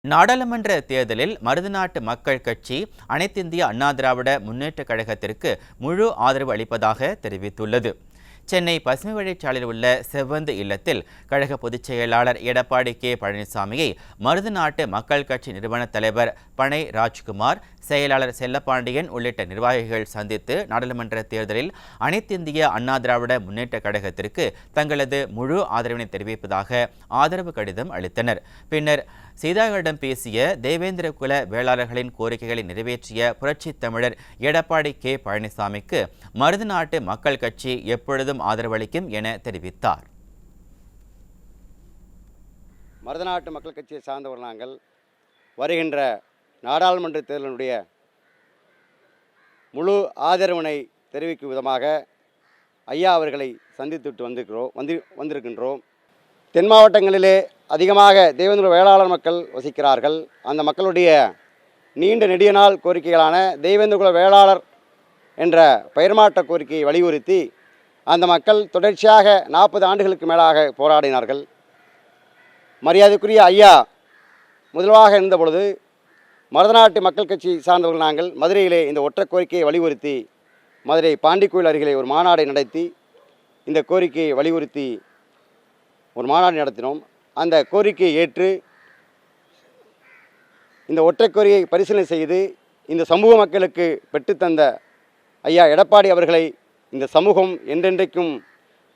நாடாளுமன்ற தேர்தலில் மருதநாட்டு மக்கள் கட்சி அனைத்திந்திய அண்ணா திராவிட முன்னேற்றக் கழகத்திற்கு முழு ஆதரவு அளிப்பதாக தெரிவித்துள்ளது. சென்னை பசுமை வழிச்சாலையில் உள்ள செவ்வந்து இல்லத்தில் கழக பொதுச் செயலாளர் எடப்பாடி கே பழனிசாமியை மருதநாட்டு மக்கள் கட்சி நிறுவன தலைவர் பனை ராஜ்குமார், செயலாளர் செல்லப்பாண்டியன் உள்ளிட்ட நிர்வாகிகள் சந்தித்து நாடாளுமன்ற தேர்தலில் அனைத்திந்திய அண்ணா திராவிட முன்னேற்றக் கழகத்திற்கு தங்களது முழு ஆதரவினை தெரிவிப்பதாக ஆதரவு கடிதம் அளித்தனர். பின்னர் செய்தியாளர்களிடம் பேசிய தேவேந்திர குல வேளாளர்களின் கோரிக்கைகளை நிறைவேற்றிய புரட்சித் தமிழர் எடப்பாடி கே பழனிசாமிக்கு மருதநாட்டு மக்கள் கட்சி எப்பொழுதும் ஆதரவளிக்கும் என தெரிவித்தார். மருதநாட்டு மக்கள் கட்சியை சார்ந்தவர் நாங்கள் வருகின்ற நாடாளுமன்ற தேர்தலுடைய முழு ஆதரவினை தெரிவிக்கும் விதமாக ஐயா அவர்களை சந்தித்துவிட்டு வந்திருக்கின்றோம். தென் மாவட்டங்களிலே அதிகமாக தேவேந்திர வேளாளர் மக்கள் வசிக்கிறார்கள். அந்த மக்களுடைய நீண்ட நெடிய நாள் கோரிக்கைகளான தேவேந்திர குல வேளாளர் என்ற பெயர் மாற்ற கோரிக்கையை வலியுறுத்தி அந்த மக்கள் தொடர்ச்சியாக 40 ஆண்டுகளுக்கு மேலாக போராடினார்கள். மரியாதைக்குரிய ஐயா முதல்வராக இருந்த பொழுது மருதநாட்டு மக்கள் கட்சி சார்ந்தவர்கள் நாங்கள் மதுரையிலே இந்த ஒற்றை கோரிக்கையை வலியுறுத்தி மதுரை பாண்டிக்கோயில் அருகிலே ஒரு மாநாடை நடத்தி இந்த கோரிக்கையை வலியுறுத்தி ஒரு மாநாடு நடத்தினோம். அந்த கோரிக்கையை ஏற்று இந்த ஒற்றை கோரிக்கையை பரிசீலனை செய்து இந்த சமூக மக்களுக்கு பெற்றுத்தந்த ஐயா எடப்பாடி அவர்களை இந்த சமூகம் என்றென்றைக்கும்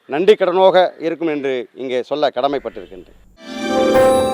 நன்றி கடனோக இருக்கும் என்று இங்கே சொல்ல கடமைப்பட்டிருக்கின்றேன்.